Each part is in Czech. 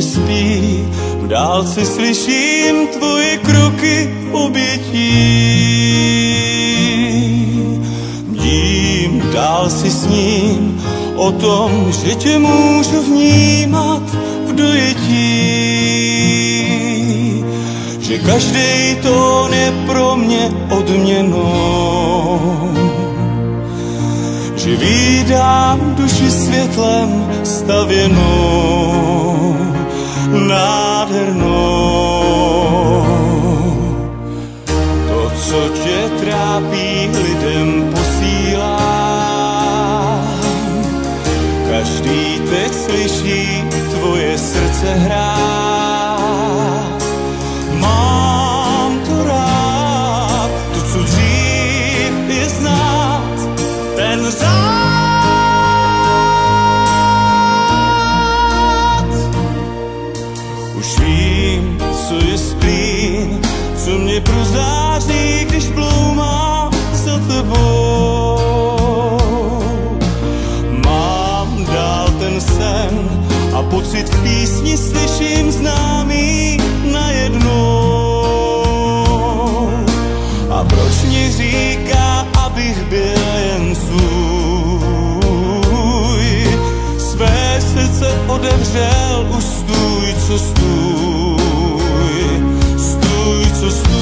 duše spí, v dálce slyším tvoje kroky v obětí. Bdím, dál si sním o tom, že tě můžu vnímat v dojetí, že každej tón je pro mě odměnou, že vídám duši světlem stavěnou, nádhernou. To, co tě trápí, lidem posílám. Každý teď slyší tvoje srdce hrát. Mám to rád, to, co dřív je znát, ten řád. Už vím, co je splín, co mě prozáří, když bloumám za tebou. Mám dál ten sen a pocit v písni slyším známý najednou. A proč mi říká, abych byl jen svůj, své srdce odevřel, už stůj, co stůj, stůj, co stůj.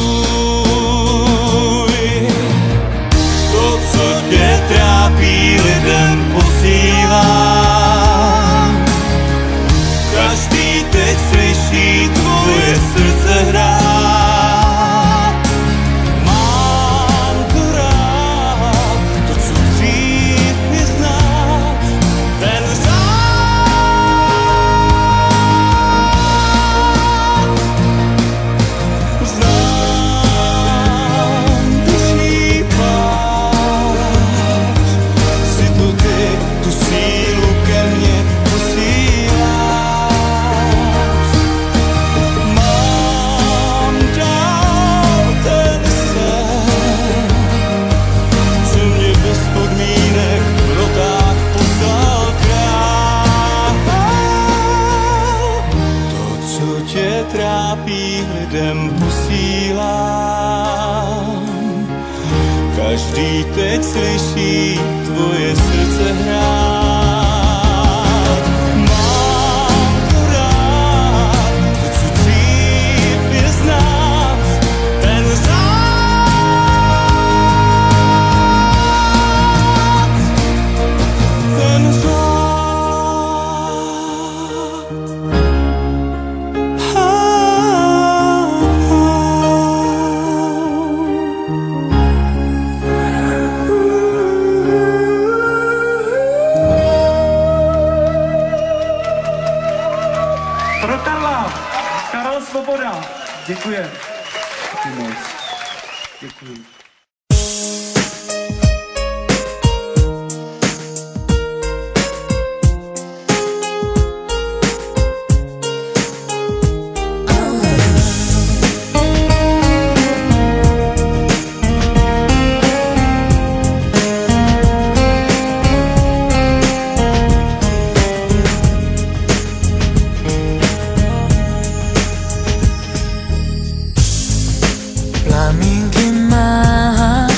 To, co tě trápí, lidem posílám. Každý teď slyší tvoje srdce hrát. Mám to rád, to, co dřív je znát, ten řád. Znám, když šípáš, si to ty, tu sílu ke mně posíláš. Mám dál ten sen, co mě bez podmínek v rotách poslal král. To, co tě trápí, lidem posílám. Každý teď slyší tvoje srdce hrát. Mám to rád, to, co dřív je znát, ten řád, ten řád. Protarla, Karel Svoboda. Děkuji. Děkuji moc. Děkuji. Plamínky máš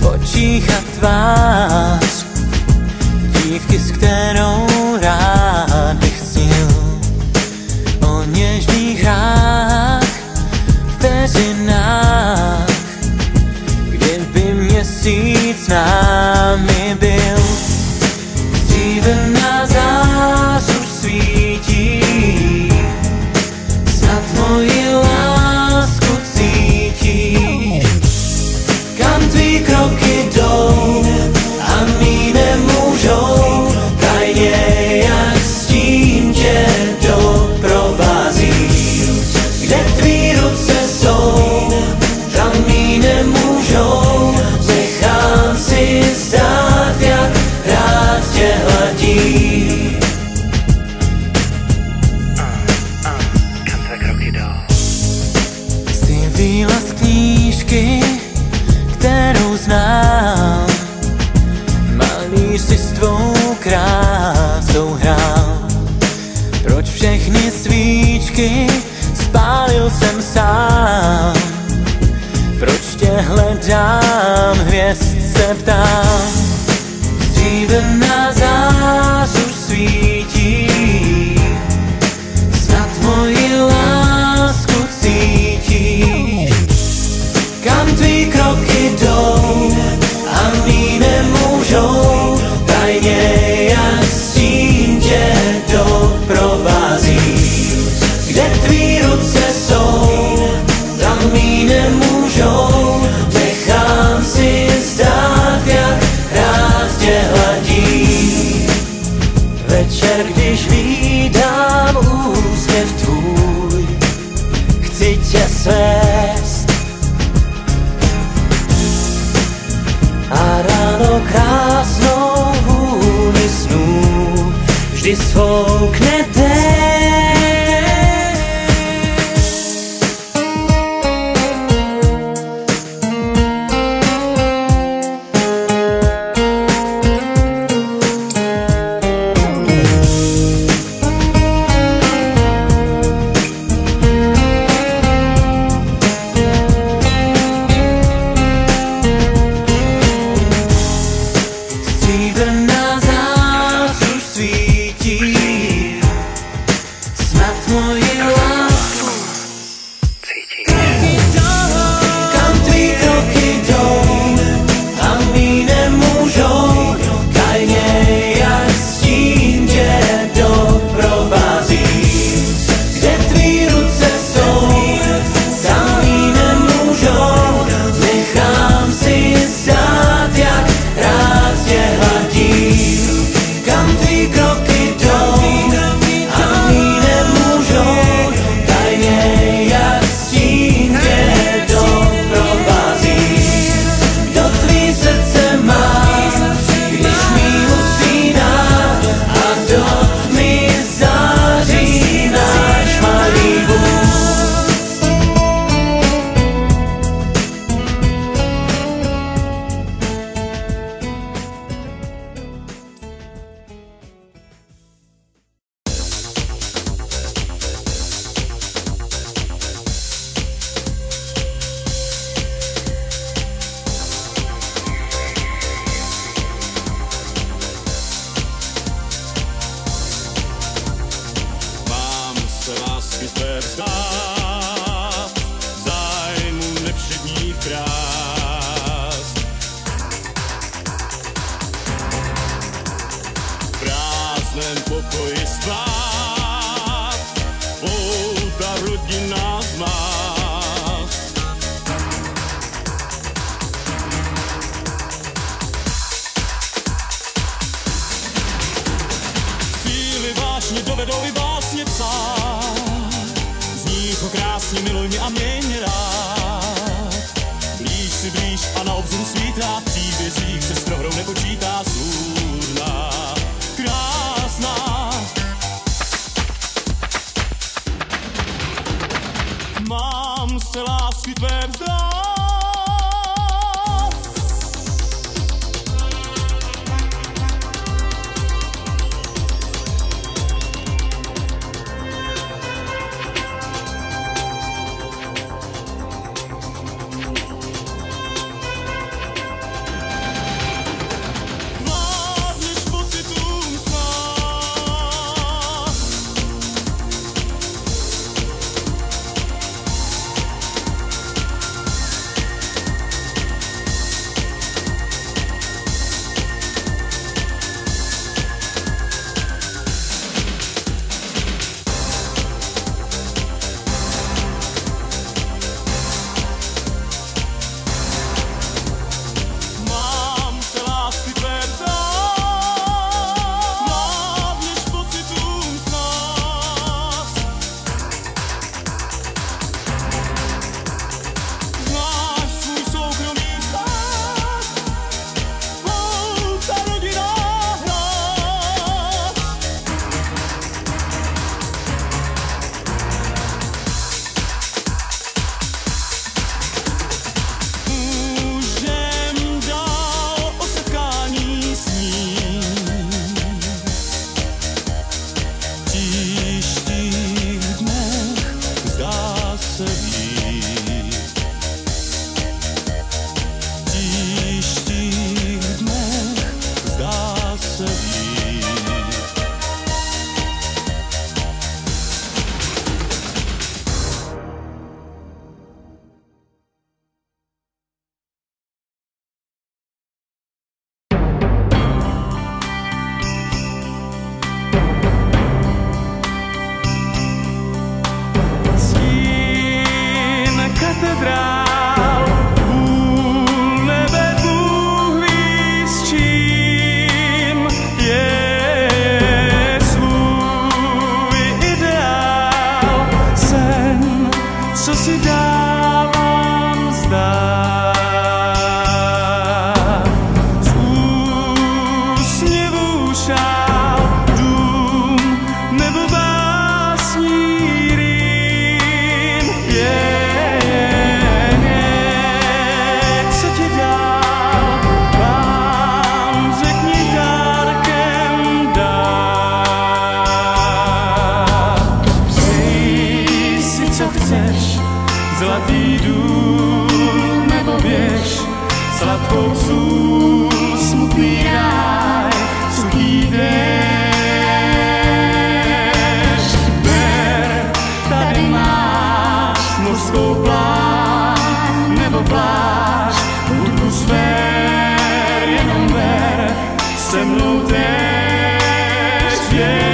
v očích a tvář dívky, s kterou rád bych snil o něžných hrách, vteřinách, kdyby měsíc námi byl. Stříbrná zář už svítí, snad moji lásku cítíš. Kam tvý kroky jdou a mý nemůžou, tajně jak stín tě doprovází. Kde tvý ruce jsou, tam mý nemůžou, nechám si zdát, jak rád tě hladí. Kam tvé kroky jdou? Jsi výlaz knížky, kterou znám. Malíř si s tvou krásou hrál. Proč všechny svý hvězd se ptám, stříbrná zář už svítí, snad moji lásku cítíš. Kam tvý kroky jdou a mý nemůžou, tajně jak stín tě doprovází. Kde tvý ruce jsou, tam mý nemůžou, nechám si zdát, jak rád tě hladí. Večer, když vídám úsměv tvůj, chci tě svést. A ráno krásnou vůni snů vždy svoukne déšť. Stříbrná zář už svítí, snad moji lásku cítí. Kam tvý kroky jdou a mý nemůžou, tajně jak stín tě doprovází. Kde tvý ruce jsou, tam mý nemůžou, nechám si zdát, jak rád tě hladím. Kam tvý kroky jdou a mý nemůžou, tajně jak stín tě doprovází. Kdo tvý srdce má, když mý usíná a do tmy září náš malý vůz. Mám se lásky tvé vzdát, v zájmu nevšedních krás. V prázdném pokoji spát, pouta rodina zmást. Síly vášně dovedou i básně psát, zní to krásně, miluj mě a měj mě rád. Blíž si blíž a na obzoru svítá, v příbězích se s prohrou nepočítá, svůdná, krásná. Mám se lásky tvé vzdát. Vládneš pocitům snad, zlatý dům nebo běž, sladkou sůl, smutný ráj, suchý déšť. Ber, tady máš mořskou pláň nebo pláž, hudbu sfér, jenom ber, se mnou též je.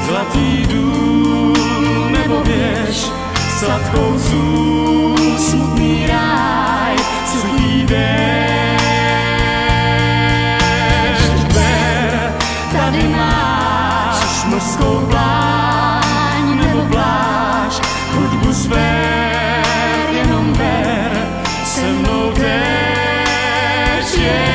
Zlatý dům nebo běž, sladkou sůl, smutný ráj, suchý déšť. Ber, tady máš mořskou pláň nebo pláž, hudbu sfér, jenom ber, se mnou též je.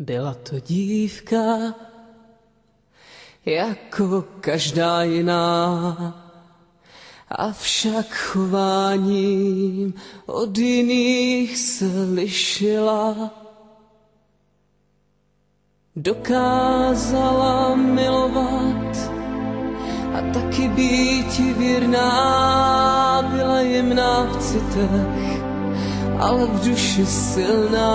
Byla to dívka, jako každá jiná, avšak chováním od jiných se lišila. Dokázala milovat a taky býti věrná, byla jemná v citech, ale v duši silná.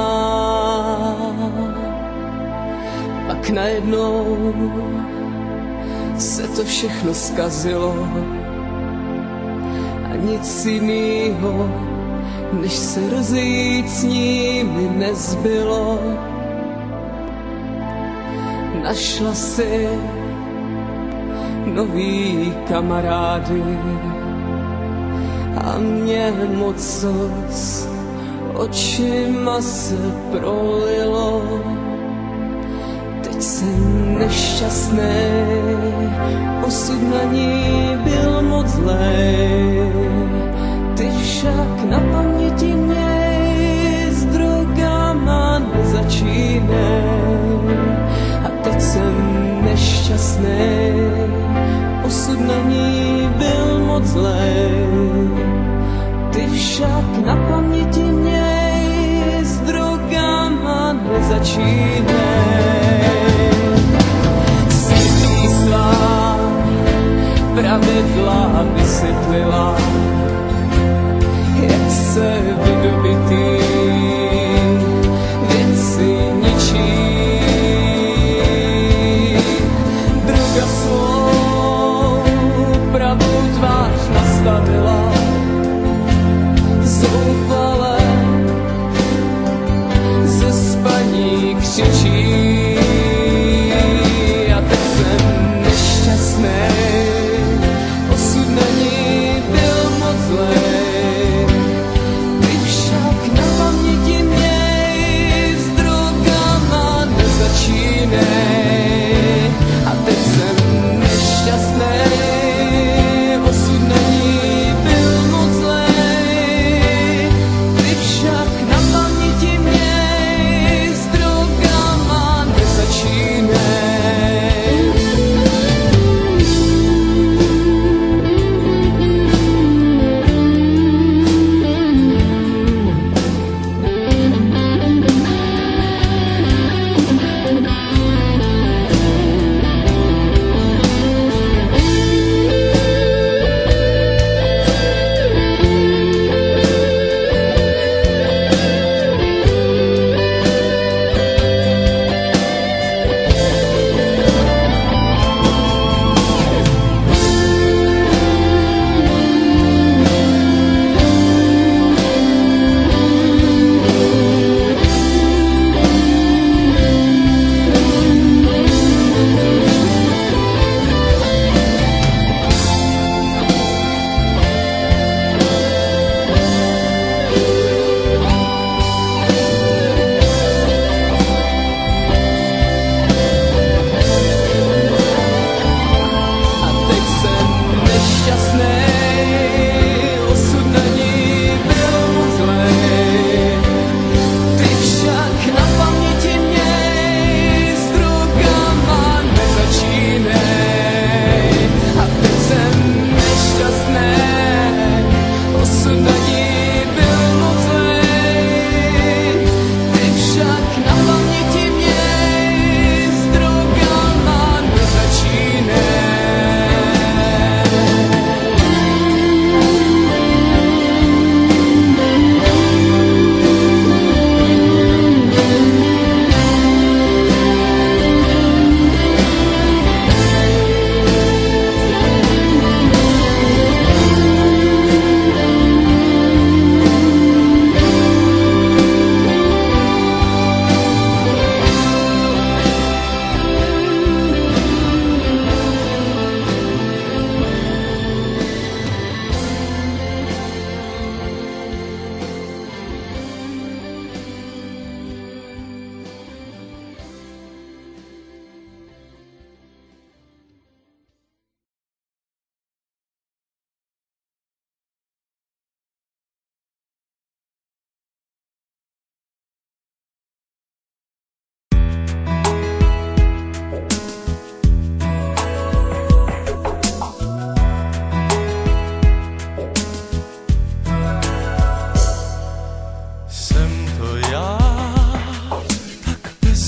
Pak najednou se to všechno zkazilo a nic jinýho, než se rozejít s nimi nezbylo. Našla si nový kamarády a mě mocos očima se prolilo. Teď jsem nešťastný, osud na ní byl moc zlej. Ty však na paměti měj, s drogama nezačínej. A teď jsem nešťastný, osud na ní byl moc zlej. Ty však na paměti měj, s drogama nezačínej. Světí svá pravidla vysvětlila, jak se vydobitý věci ničí. Droga svou pravou tvář nastavila, zoufale ze spaní křičí. A teď jsem nešťastný, osud na ní byl moc zlej. Ty však na paměti měj, s drogama nezačínej. A teď jsem nešťastný, osud na ní byl moc zlej. Ty však na paměti měj, s drogama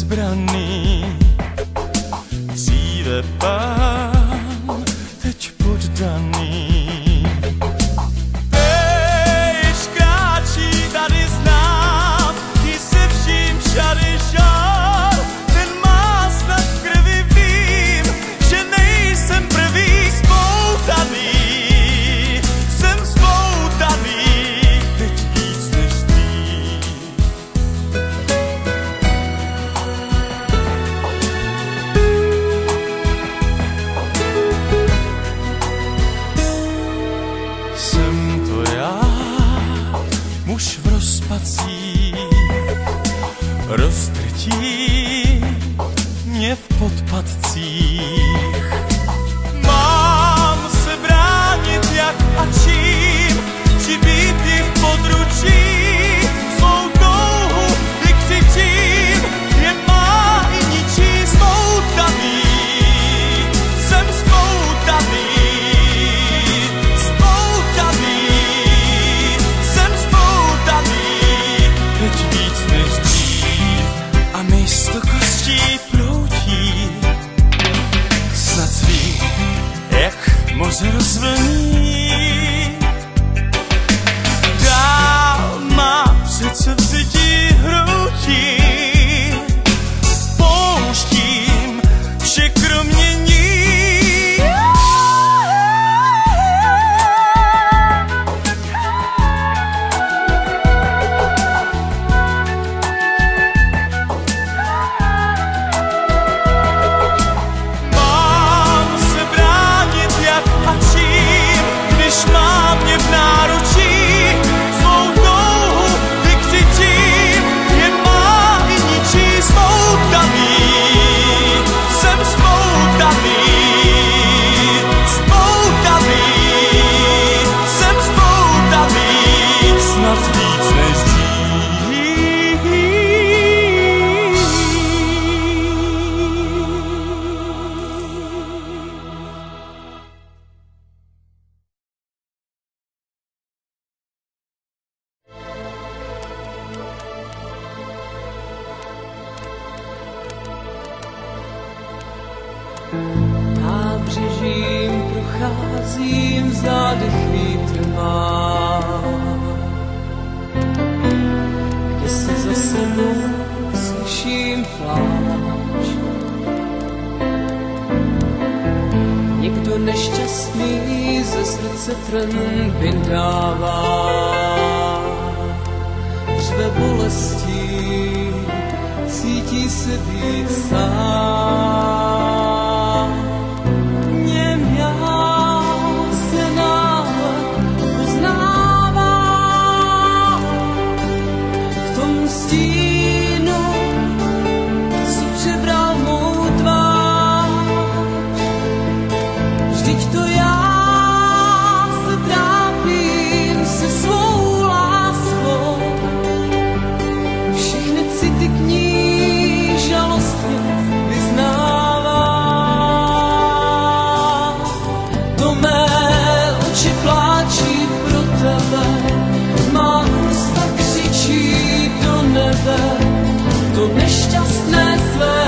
bezbranný, dříve pán, teď poddaný. Pejš kráčí tady znám, i se vším všade žár, ten má snad v krvi, vím, že nejsem prvý spoutaný, jsem spoutaný, teď víc než dřív. Jsem to já, muž v rozpacích, roztrtí mě v podpatcích. Mám se bránit jak a čím, přibít ji v područí, svou touhu vykřičím, je má i ničí spoutaný, jsem spoutaný, spoutaný, jsem spoutaný, teď víc než dřív a místo kostí proutí, snad svý, jak moře rozvlní. Dál má přece vzetí hrutí, pouštím vše kromě ní. Mám se bránit jak a čím, když má mě v náručí, svou touhu vykřičím, je má i ničí spoutaný, jsem spoutaný, spoutaný, jsem spoutaný, snad víc než dřív. Nábřežím procházím, v zádech vítr má, kde si za sebou slyším pláč. Někdo nešťastný ze srdce trn vyndává, řve bolestí, cítí se být sám. Něm já se náhle poznávám v tom stínu, co přebral mou tvář. Vždyť to já se trápím se svou láskou, všechny city k ní žalostně vyznávám. To mé oči pláčí pro tebe, má ústa křičí do nebe, to nešťastné své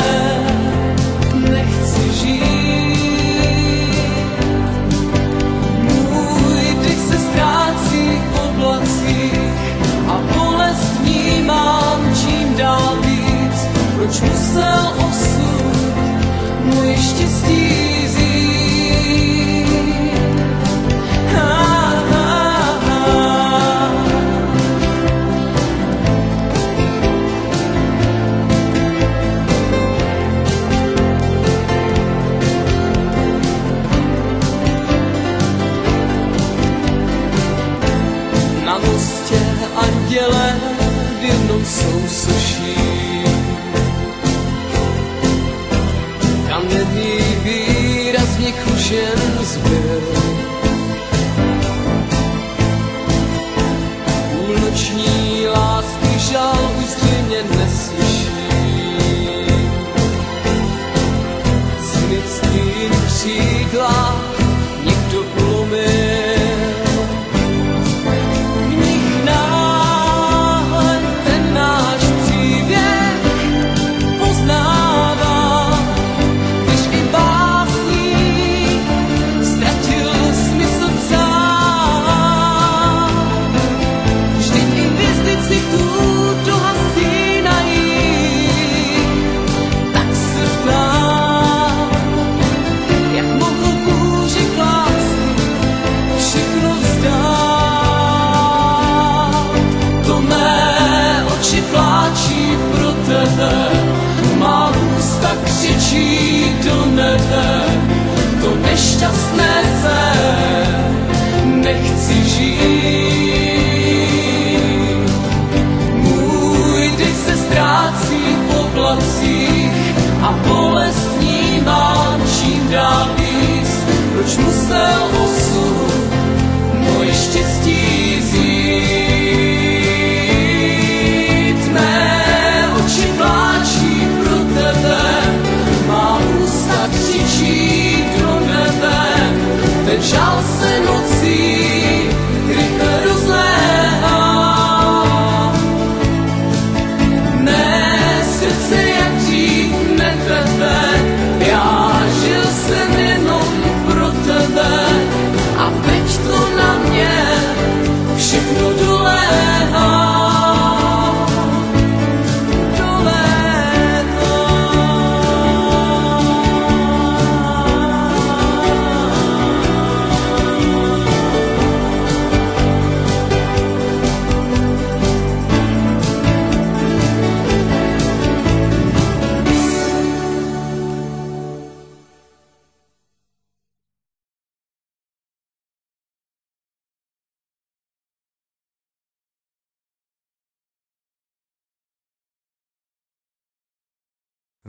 nechci žít. Můj dech se ztrácí v oblacích a bolest vnímám čím dál víc. Proč musel osud můj štěstí vzít? Na mostě andělé v jednom sousoší, kamenný výraz v nich už jen zbyl. Půlnoční lásky žal už zřejmě neslyší, s lidským křídlám někdo ulomil. V nich náhle ten náš příběh pozná.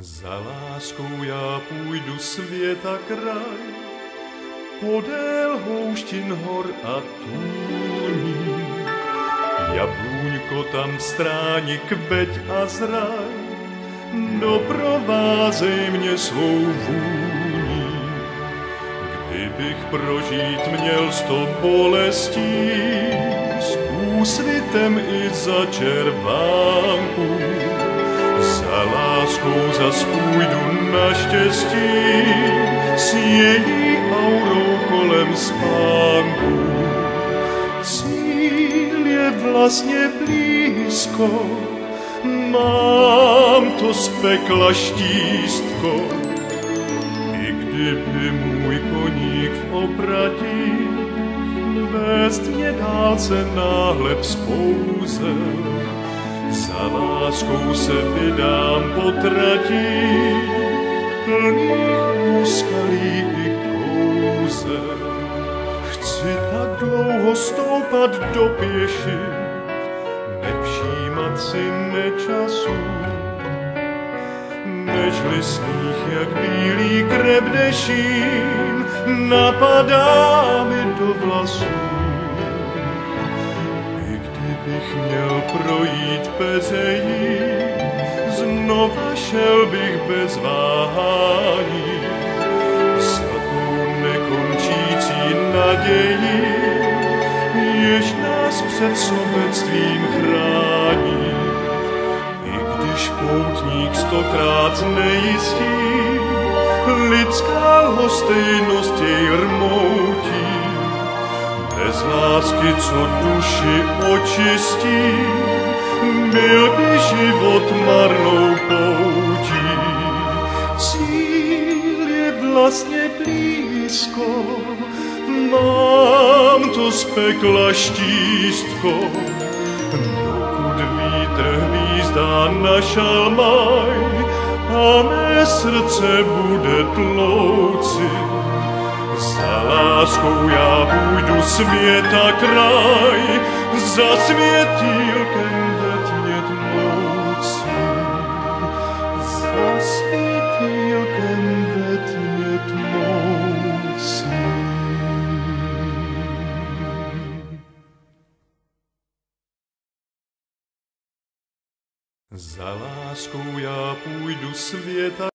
Za láskou já půjdu světa kraj, podél houštin hor a tůní. Jablůňko tam stráni kveť a zraj, doprovázej mě svou vůní. Kdybych prožít měl 100 bolestí, s úsvitem i za červánku, za láskou zas půjdu na štěstí, s její aurou kolem spánku. Cíl je vlastně blízko, mám to z pekla štístko. I kdyby můj koník v opratí vést mě dálce náhle vzpouzel, za láskou se vydám po trati, plných úskalí i kouzel. Chci tak dlouho stoupat do pěšin, nevšímat si nečasu, nežli sníh jak bílý kreb dešín napadá mi do vlasů. Kdybych měl projít peřejí, znova šel bych bez váhání, za tou nekončící nadějí, jež nás před sobectvím chrání. I když poutník 100krát nejistí, lidská lhostejnost jej rmoutí. Bez lásky, co duši očistí, byl by život marnou poutí. Cíl je vlastně blízko, mám to z pekla štístko. Dokud vítr hvízdá na šalmaj a mé srdce bude tlouci, za láskou já půjdu světa kraj, za světýlkem ve tmě tmoucí. Za světýlkem ve tmě tmoucí. Za láskou já půjdu světa